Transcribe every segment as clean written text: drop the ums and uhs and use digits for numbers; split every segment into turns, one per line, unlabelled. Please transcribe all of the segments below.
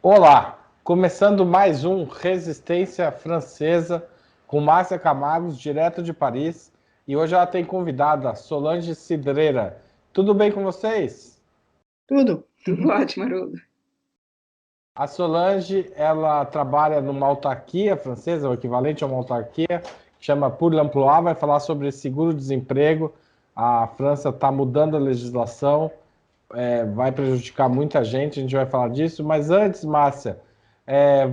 Olá, começando mais um Resistência Francesa com Márcia Camargos, direto de Paris. E hoje ela tem convidada Solange Cidreira. Tudo bem com vocês?
Tudo ótimo, Haroldo.
A Solange, ela trabalha numa autarquia francesa, o equivalente a uma autarquia, que chama Pour l'Emploi, vai falar sobre seguro-desemprego. A França está mudando a legislação, vai prejudicar muita gente, a gente vai falar disso. Mas antes, Márcia,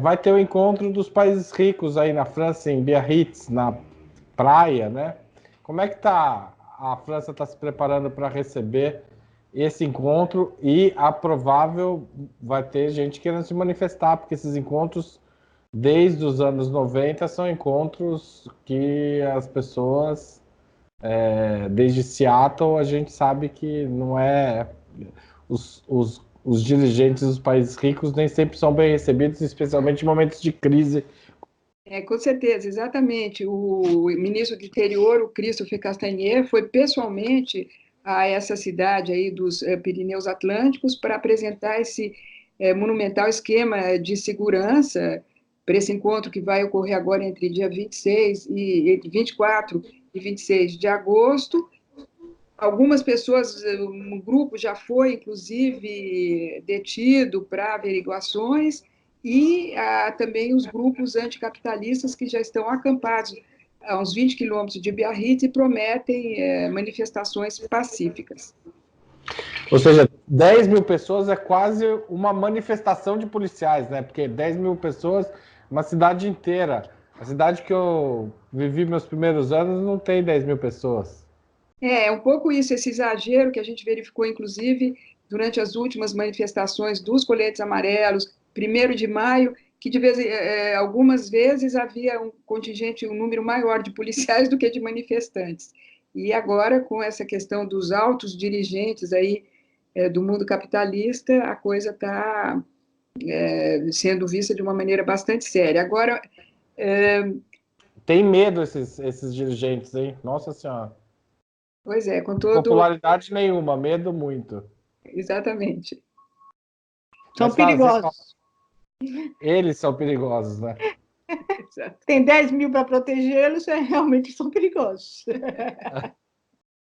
vai ter o encontro dos países ricos aí na França, em Biarritz, na praia, né? Como é que tá? A França está se preparando para receber esse encontro e a provável vai ter gente querendo se manifestar, porque esses encontros, desde os anos 90, são encontros que as pessoas, desde Seattle, a gente sabe que não é os dirigentes dos países ricos nem sempre são bem recebidos, especialmente em momentos de crise.
Com certeza, exatamente. O ministro do Interior, o Christopher Castaner, foi pessoalmente a essa cidade aí dos Pirineus Atlânticos para apresentar esse monumental esquema de segurança para esse encontro que vai ocorrer agora entre dia 26 e 24 e 26 de agosto. Algumas pessoas, um grupo já foi, inclusive, detido para averiguações, e também os grupos anticapitalistas que já estão acampados a uns 20 quilômetros de Biarritz e prometem manifestações pacíficas.
Ou seja, 10 mil pessoas é quase uma manifestação de policiais, né? Porque 10 mil pessoas, uma cidade inteira. A cidade que eu vivi meus primeiros anos não tem 10 mil pessoas.
É um pouco isso, esse exagero que a gente verificou, inclusive, durante as últimas manifestações dos coletes amarelos, 1º de maio, que algumas vezes havia um contingente, um número maior de policiais do que de manifestantes. E agora, com essa questão dos altos dirigentes aí do mundo capitalista, a coisa está sendo vista de uma maneira bastante séria. Agora...
Tem medo esses dirigentes, hein? Nossa Senhora.
Pois é, com todo...
Popularidade nenhuma, medo muito.
Exatamente.
São perigosos.
Eles são perigosos, né?
Tem 10 mil para protegê-los, realmente são perigosos.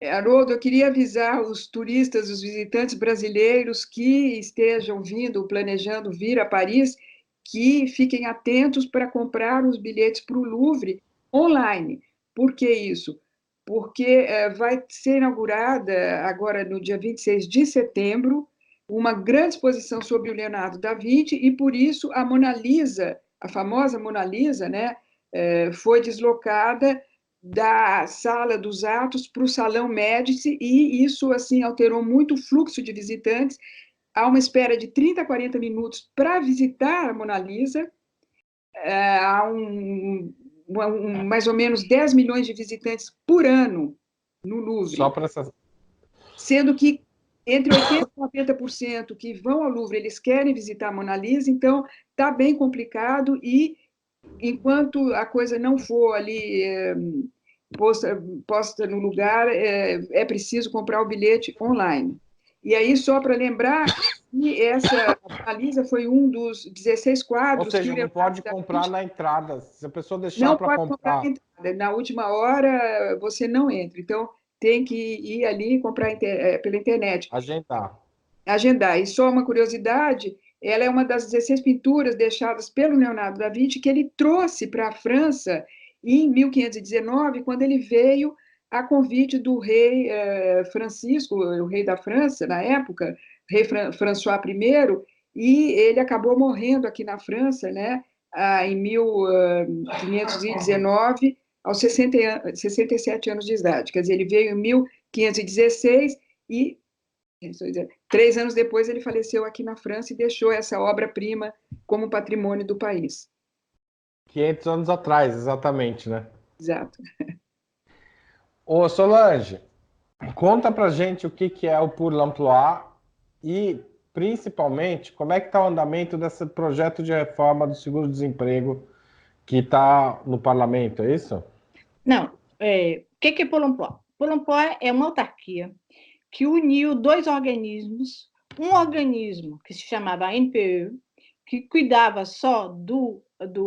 Haroldo, eu queria avisar os turistas, os visitantes brasileiros que estejam vindo, planejando vir a Paris, que fiquem atentos para comprar os bilhetes para o Louvre online. Por que isso? Porque vai ser inaugurada, agora no dia 26 de setembro, uma grande exposição sobre o Leonardo da Vinci, e por isso a Mona Lisa, a famosa Mona Lisa, né, foi deslocada da sala dos atos para o Salão Médici, e isso assim alterou muito o fluxo de visitantes. Há uma espera de 30 a 40 minutos para visitar a Mona Lisa, há mais ou menos 10 milhões de visitantes por ano no Louvre.
Só para essas...
Sendo que entre 80% e 90% que vão ao Louvre, eles querem visitar a Mona Lisa, então está bem complicado, e enquanto a coisa não for ali posta no lugar, é preciso comprar o bilhete online. E aí, só para lembrar, que essa Lisa foi um dos 16 quadros...
Ou seja, não pode comprar na entrada. Se a pessoa deixar para comprar...
na entrada. Na última hora, você não entra. Então, tem que ir ali e comprar pela internet. Agendar. E só uma curiosidade, ela é uma das 16 pinturas deixadas pelo Leonardo da Vinci, que ele trouxe para a França em 1519, quando ele veio a convite do rei Francisco, o rei da França, na época, rei François I, e ele acabou morrendo aqui na França, né, em 1519, aos 67 anos de idade. Quer dizer, ele veio em 1516 e 3 anos depois ele faleceu aqui na França e deixou essa obra-prima como patrimônio do país.
500 anos atrás, exatamente, né?
Exato.
Ô, Solange, conta pra gente o que é o Pour l'Emploi e, principalmente, como é que está o andamento desse projeto de reforma do seguro-desemprego que está no parlamento, é isso?
Não. O que é Pôle emploi? Pôle emploi é uma autarquia que uniu 2 organismos, um organismo que se chamava ANPE, que cuidava só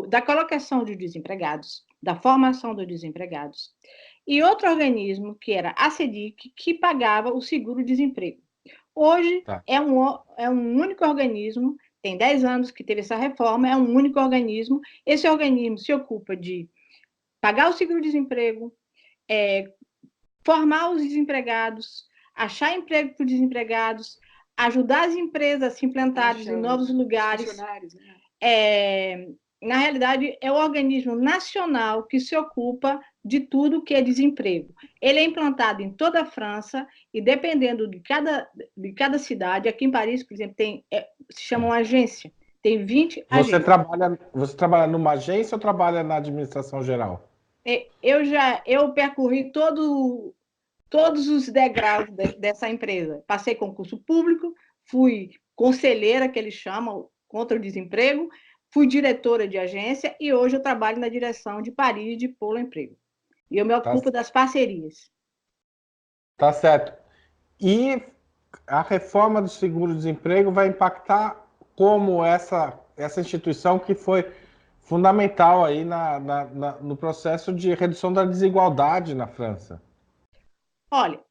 da colocação de desempregados, da formação dos desempregados, e outro organismo, que era a CEDIC, que pagava o seguro-desemprego. Hoje é um único organismo, tem 10 anos que teve essa reforma, é um único organismo. Esse organismo se ocupa de pagar o seguro-desemprego, formar os desempregados, achar emprego para os desempregados, ajudar as empresas a se implantarem em novos lugares. Na realidade, é o organismo nacional que se ocupa de tudo que é desemprego. Ele é implantado em toda a França e, dependendo de cada cidade, aqui em Paris, por exemplo, se chama uma agência, tem 20 agências.
Você trabalha numa agência ou trabalha na administração geral?
Eu percorri todos os degraus dessa empresa. Passei concurso público, fui conselheira, que eles chamam, contra o desemprego, fui diretora de agência e hoje eu trabalho na direção de Paris de Polo Emprego. E eu me ocupo das parcerias.
Tá certo. E a reforma do seguro-desemprego vai impactar como essa instituição que foi fundamental aí no processo de redução da desigualdade na França?
Olha,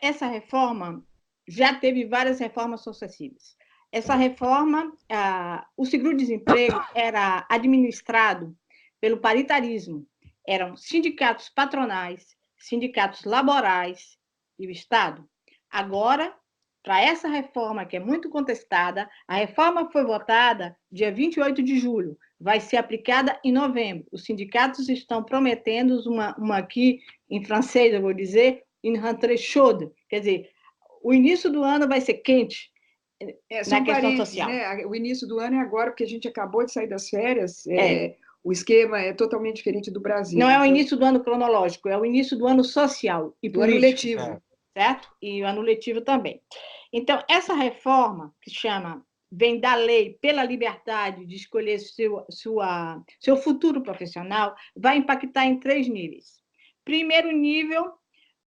essa reforma já teve várias reformas sucessivas. Essa reforma, o seguro-desemprego era administrado pelo paritarismo. Eram sindicatos patronais, sindicatos laborais e o Estado. Agora, para essa reforma, que é muito contestada, a reforma foi votada dia 28 de julho, vai ser aplicada em novembro. Os sindicatos estão prometendo uma aqui, em francês, eu vou dizer, une rentrée chaude, quer dizer, o início do ano vai ser quente na questão social.
Né? O início do ano é agora, porque a gente acabou de sair das férias, o esquema é totalmente diferente do Brasil.
Não é o início do ano cronológico, é o início do ano social e
do ano letivo.
Certo? E o ano letivo também. Então, essa reforma, que vem da lei pela liberdade de escolher seu futuro profissional, vai impactar em 3 níveis. Primeiro nível,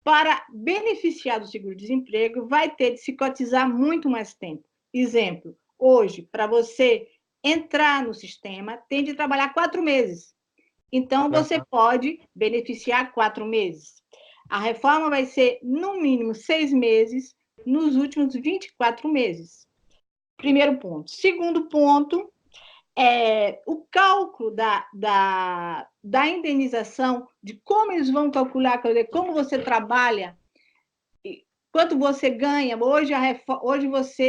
para beneficiar do seguro-desemprego, vai ter de se cotizar muito mais tempo. Exemplo, hoje, para você entrar no sistema, tem de trabalhar 4 meses. Então, você pode beneficiar 4 meses. A reforma vai ser, no mínimo, 6 meses, nos últimos 24 meses. Primeiro ponto. Segundo ponto, o cálculo da indenização, de como eles vão calcular, quer dizer, como você trabalha, quanto você ganha. Hoje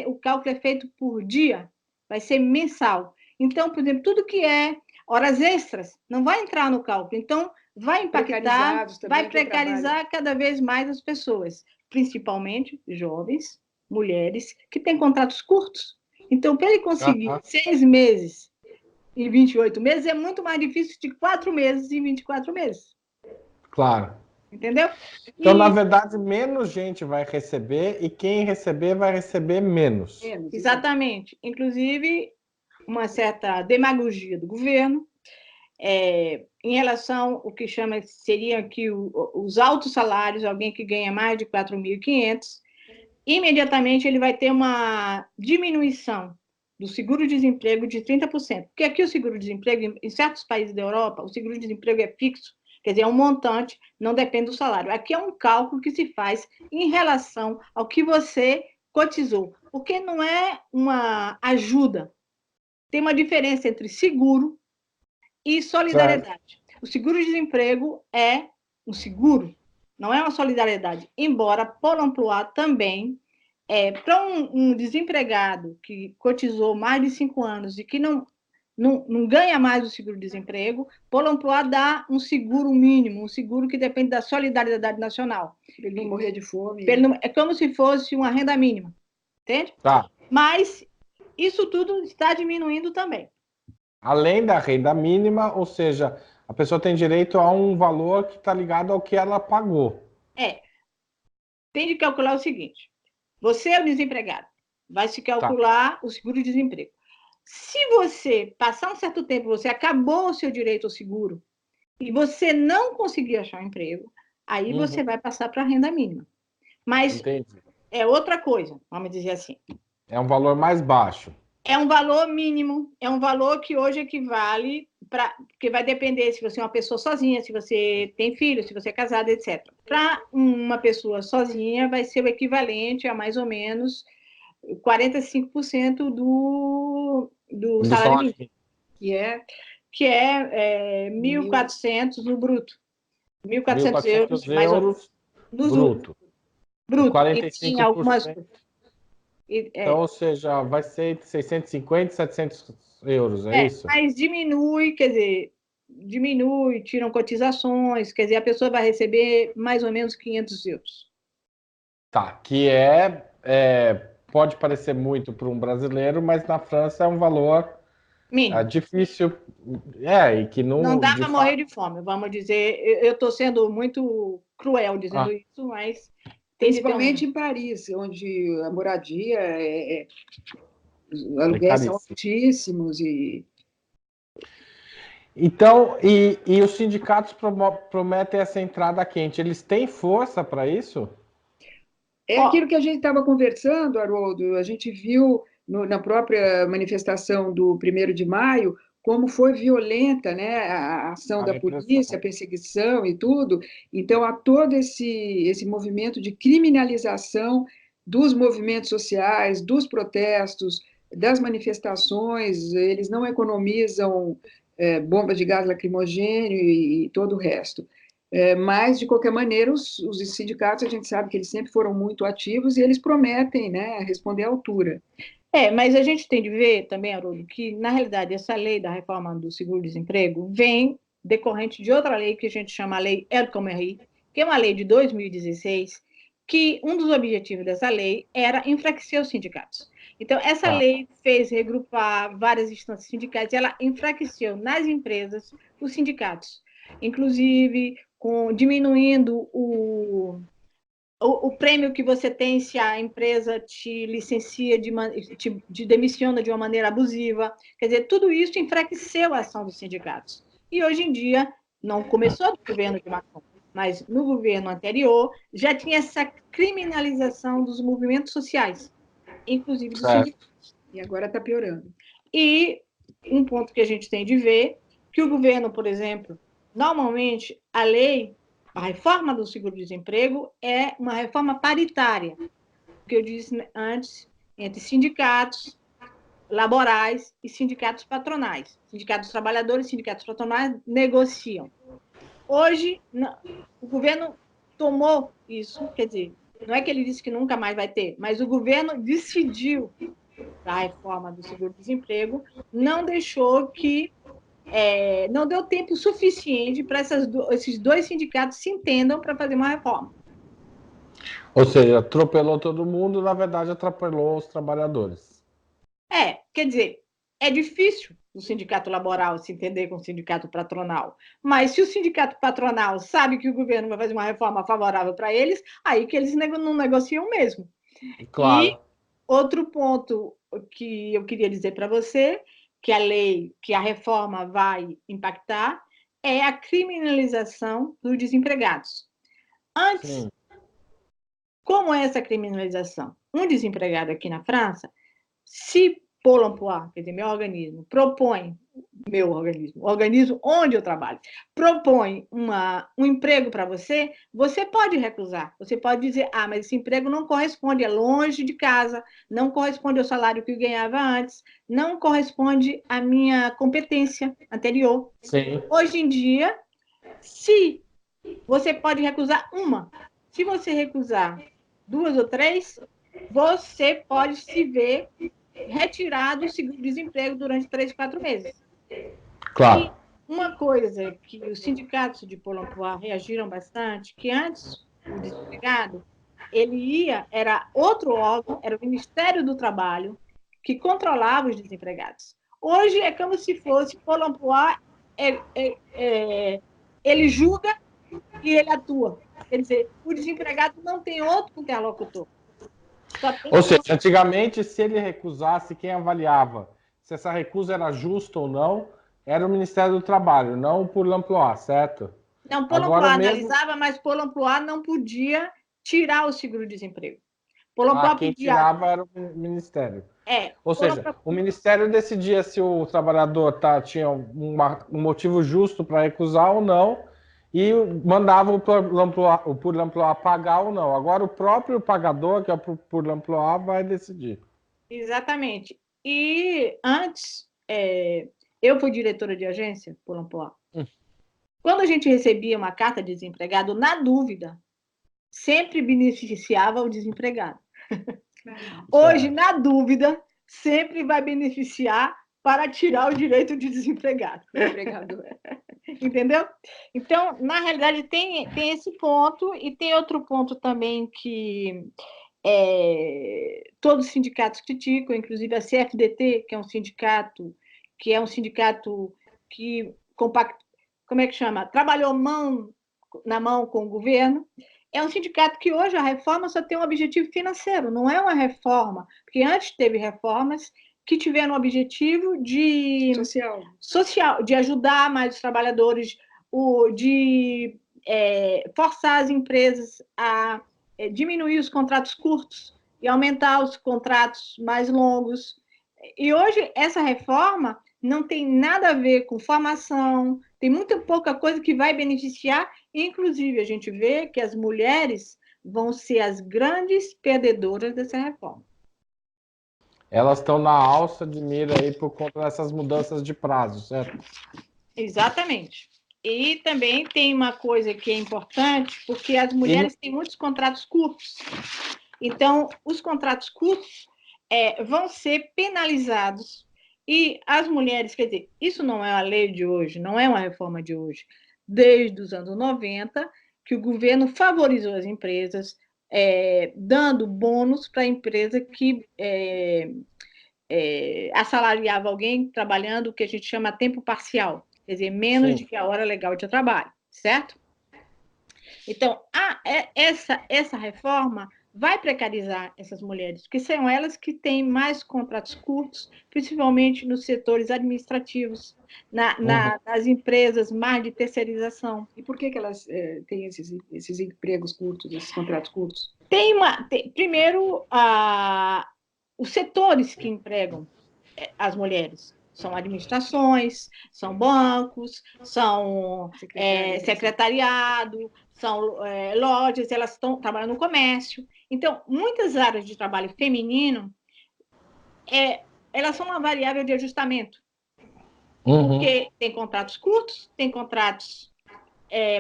o cálculo é feito por dia, vai ser mensal. Então, por exemplo, tudo que é horas extras não vai entrar no cálculo. Então, vai impactar, vai precarizar cada vez mais as pessoas, principalmente jovens, mulheres, que têm contratos curtos. Então, para ele conseguir 6 meses em 28 meses, é muito mais difícil de 4 meses em 24 meses.
Claro.
Entendeu?
Então, na verdade, menos gente vai receber e quem receber vai receber menos.
Exatamente. Inclusive, uma certa demagogia do governo em relação ao que seria aqui os altos salários, alguém que ganha mais de 4.500, imediatamente ele vai ter uma diminuição do seguro-desemprego de 30%. Porque aqui o seguro-desemprego, em certos países da Europa, o seguro-desemprego é fixo, quer dizer, é um montante, não depende do salário. Aqui é um cálculo que se faz em relação ao que você cotizou, porque não é uma ajuda. Tem uma diferença entre seguro e solidariedade. Certo. O seguro-desemprego é um seguro, não é uma solidariedade, embora Pôle emploi também, para um desempregado que cotizou mais de 5 anos e que não ganha mais o seguro-desemprego, Pôle emploi dá um seguro mínimo, um seguro que depende da solidariedade nacional.
Para ele não morrer de fome.
É como se fosse uma renda mínima, entende?
Tá.
Mas isso tudo está diminuindo também.
Além da renda mínima, ou seja, a pessoa tem direito a um valor que está ligado ao que ela pagou.
Tem de calcular o seguinte, você é o desempregado, vai se calcular o seguro-desemprego. Se você passar um certo tempo, você acabou o seu direito ao seguro e você não conseguir achar um emprego, aí você vai passar para a renda mínima. Mas é outra coisa, vamos dizer assim.
É um valor mais baixo.
É um valor mínimo, é um valor que hoje equivale para, porque vai depender se você é uma pessoa sozinha, se você tem filho, se você é casado, etc. Para uma pessoa sozinha, vai ser o equivalente a mais ou menos 45% do salário mínimo, que é 1.400 no bruto. 1.400 euros, mais ou menos.
Bruto.
Bruto.
45%.
Em algumas...
Então, ou seja, vai ser entre 650 e 700 euros, é isso?
Mas diminui, quer dizer, tiram cotizações, quer dizer, a pessoa vai receber mais ou menos 500 euros.
Tá, que pode parecer muito para um brasileiro, mas na França é um valor difícil, e que
não dá para morrer de fome, vamos dizer. Eu estou sendo muito cruel dizendo isso, mas
principalmente em Paris, onde a moradia os aluguéis são altíssimos
Então, e os sindicatos prometem essa entrada quente. Eles têm força para isso?
É aquilo que a gente estava conversando, Haroldo. A gente viu na própria manifestação do 1º de maio como foi violenta, né, a ação da polícia, a perseguição e tudo. Então, há todo esse movimento de criminalização dos movimentos sociais, dos protestos, das manifestações. Eles não economizam bombas de gás lacrimogêneo e todo o resto. Mas, de qualquer maneira, os sindicatos, a gente sabe que eles sempre foram muito ativos e eles prometem, né, responder à altura.
Mas a gente tem de ver também, Haroldo, que, na realidade, essa lei da reforma do seguro-desemprego vem decorrente de outra lei que a gente chama a Lei El Khomri, que é uma lei de 2016, que um dos objetivos dessa lei era enfraquecer os sindicatos. Então, essa lei fez regrupar várias instâncias sindicais e ela enfraqueceu nas empresas os sindicatos, inclusive diminuindo o prêmio que você tem se a empresa te licencia, te demissiona de uma maneira abusiva. Quer dizer, tudo isso enfraqueceu a ação dos sindicatos. E hoje em dia, não começou no governo de Macron, mas no governo anterior, já tinha essa criminalização dos movimentos sociais, inclusive dos sindicatos.
E agora está piorando.
E um ponto que a gente tem de ver, que o governo, por exemplo, normalmente, a reforma do seguro-desemprego é uma reforma paritária, que eu disse antes, entre sindicatos laborais e sindicatos patronais. Sindicatos trabalhadores e sindicatos patronais negociam. Hoje, o governo tomou isso, quer dizer, não é que ele disse que nunca mais vai ter, mas o governo decidiu da reforma do seguro-desemprego, não deixou que não deu tempo suficiente para esses dois sindicatos se entendam para fazer uma reforma.
Ou seja, atropelou todo mundo, na verdade, atropelou os trabalhadores.
Quer dizer, é difícil o sindicato laboral se entender com o sindicato patronal, mas se o sindicato patronal sabe que o governo vai fazer uma reforma favorável para eles, aí que eles não negociam mesmo.
Claro.
E outro ponto que eu queria dizer para você, que a reforma vai impactar, é a criminalização dos desempregados. Antes, como é essa criminalização? Um desempregado aqui na França, se Pôle emploi, quer dizer, o organismo onde eu trabalho, propõe um emprego para você, você pode recusar. Você pode dizer, mas esse emprego não corresponde, é longe de casa, não corresponde ao salário que eu ganhava antes, não corresponde à minha competência anterior.
Sim.
Hoje em dia, se você pode recusar uma, se você recusar 2 ou 3, você pode se ver retirado o seguro-desemprego durante 3, 4 meses.
Claro.
E uma coisa que os sindicatos de Pôle emploi reagiram bastante, que antes o desempregado, era outro órgão, era o Ministério do Trabalho, que controlava os desempregados. Hoje é como se fosse Pôle emploi, ele julga e ele atua. Quer dizer, o desempregado não tem outro interlocutor.
Ou seja, antigamente, se ele recusasse, quem avaliava se essa recusa era justa ou não, era o Ministério do Trabalho, não o Pôle emploi, certo?
Não, Pôle emploi analisava, mas Pôle emploi não podia tirar o seguro-desemprego. Polompló
Quem
pedia...
tirava era o Ministério. Ou seja,
Polompló...
o Ministério decidia se o trabalhador tinha um motivo justo para recusar ou não, e mandava o Pour l'Emploi pagar ou não. Agora, o próprio pagador, que é o Pour l'Emploi, vai decidir.
Exatamente. E antes, eu fui diretora de agência, Pour l'Emploi. Quando a gente recebia uma carta de desempregado, na dúvida, sempre beneficiava o desempregado. Hoje, na dúvida, sempre vai beneficiar para tirar o direito de desempregado. Entendeu? Então, na realidade, tem esse ponto, e tem outro ponto também que todos os sindicatos criticam, inclusive a CFDT, que é um sindicato que como é que chama? Trabalhou mão na mão com o governo. É um sindicato que hoje a reforma só tem um objetivo financeiro, não é uma reforma, porque antes teve reformas que tiveram o objetivo de social, de ajudar mais os trabalhadores, de forçar as empresas a diminuir os contratos curtos e aumentar os contratos mais longos. E hoje essa reforma não tem nada a ver com formação, tem muito pouca coisa que vai beneficiar, inclusive a gente vê que as mulheres vão ser as grandes perdedoras dessa reforma.
Elas estão na alça de mira aí por conta dessas mudanças de prazo, certo?
Exatamente. E também tem uma coisa que é importante, porque as mulheres têm muitos contratos curtos. Então, os contratos curtos vão ser penalizados. E as mulheres, quer dizer, isso não é uma lei de hoje, não é uma reforma de hoje. Desde os anos 90, que o governo favorizou as empresas, dando bônus para a empresa que assalariava alguém trabalhando o que a gente chama tempo parcial, quer dizer, menos de que a hora legal de trabalho, certo? Então, essa reforma vai precarizar essas mulheres, porque são elas que têm mais contratos curtos, principalmente nos setores administrativos, nas empresas mais de terceirização.
E por que elas têm esses empregos curtos, esses contratos curtos?
Primeiro, os setores que empregam as mulheres são administrações, são bancos, são secretariado, são lojas, elas estão trabalhando no comércio. Então, muitas áreas de trabalho feminino, elas são uma variável de ajustamento. Porque tem contratos curtos, tem contratos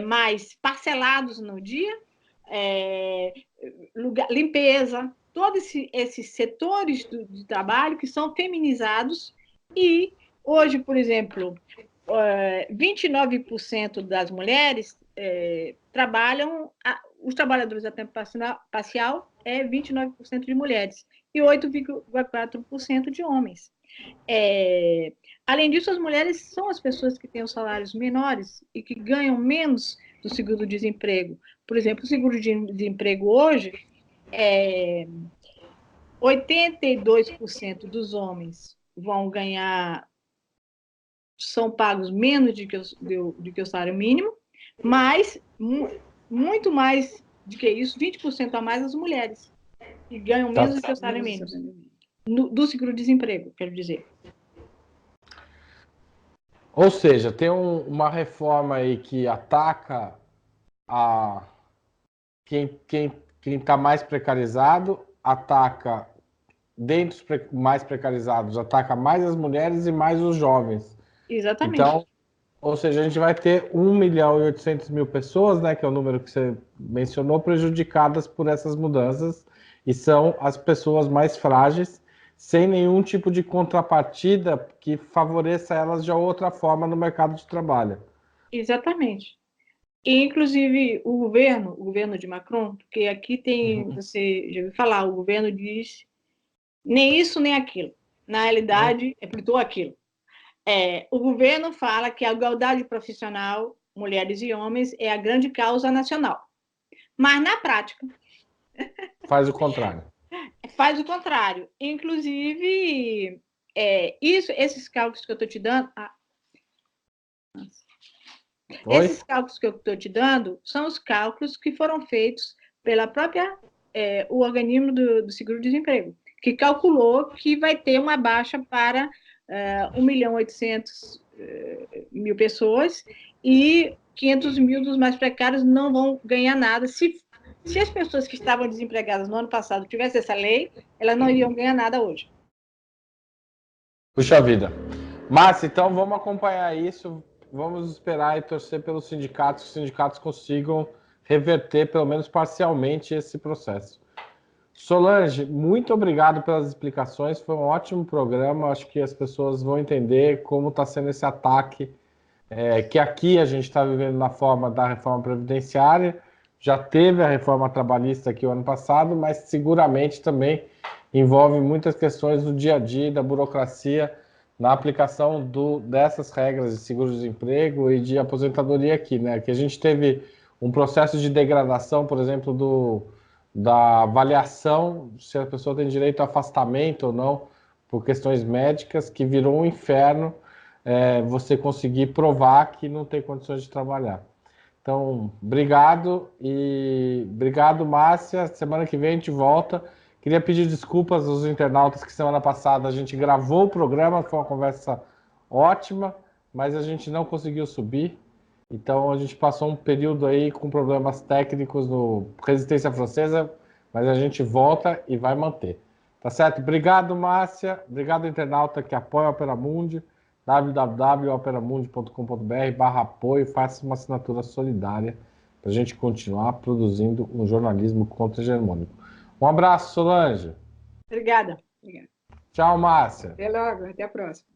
mais parcelados no dia, limpeza, todos esses setores de trabalho que são feminizados. E hoje, por exemplo, 29% das mulheres trabalham, os trabalhadores a tempo parcial é 29% de mulheres e 8,4% de homens. Além disso, as mulheres são as pessoas que têm os salários menores e que ganham menos do seguro-desemprego. Por exemplo, o seguro-desemprego hoje, 82% dos homens vão ganhar, são pagos menos do que o salário mínimo, mas muito mais do que isso, 20% a mais as mulheres, que ganham menos do que o salário mínimo. Do seguro-desemprego, quero dizer.
Ou seja, tem uma reforma aí que ataca quem está mais precarizado, ataca dentre os mais precarizados, ataca mais as mulheres e mais os jovens.
Exatamente.
Então, ou seja, a gente vai ter 1.800.000 pessoas, né, que é o número que você mencionou, prejudicadas por essas mudanças, e são as pessoas mais frágeis, sem nenhum tipo de contrapartida que favoreça elas de outra forma no mercado de trabalho.
Exatamente. E, inclusive, o governo de Macron, porque aqui tem, você já ouviu falar, o governo diz nem isso nem aquilo. Na realidade, é tudo aquilo. O governo fala que a igualdade profissional, mulheres e homens, é a grande causa nacional. Mas, na prática...
Faz o contrário.
Faz o contrário. Inclusive, esses cálculos que eu estou te dando... Esses cálculos que eu estou te dando são os cálculos que foram feitos pela própria o organismo do seguro-desemprego, que calculou que vai ter uma baixa para 1.800.000 pessoas e 500.000 dos mais precários não vão ganhar nada. Se as pessoas que estavam desempregadas no ano passado tivessem essa lei, elas não iriam ganhar nada hoje.
Puxa vida. Márcia, então vamos acompanhar isso, vamos esperar e torcer pelos sindicatos, que os sindicatos consigam reverter, pelo menos parcialmente, esse processo. Solange, muito obrigado pelas explicações, foi um ótimo programa, acho que as pessoas vão entender como está sendo esse ataque, que aqui a gente está vivendo na forma da reforma previdenciária, já teve a reforma trabalhista aqui o ano passado, mas seguramente também envolve muitas questões do dia a dia, da burocracia, na aplicação dessas regras de seguro-desemprego e de aposentadoria aqui, né? Que a gente teve um processo de degradação, por exemplo, da avaliação se a pessoa tem direito a afastamento ou não por questões médicas, que virou um inferno você conseguir provar que não tem condições de trabalhar. Então, obrigado Márcia, semana que vem a gente volta. Queria pedir desculpas aos internautas que semana passada a gente gravou o programa, foi uma conversa ótima, mas a gente não conseguiu subir. Então a gente passou um período aí com problemas técnicos no Resistência Francesa, mas a gente volta e vai manter. Tá certo? Obrigado, Márcia. Obrigado, internauta que apoia a Opera Mundi. www.operamundi.com.br/apoio. Faça uma assinatura solidária para a gente continuar produzindo um jornalismo contra-hegemônico. Um abraço, Solange.
Obrigada.
Tchau, Márcia.
Até logo, até a próxima.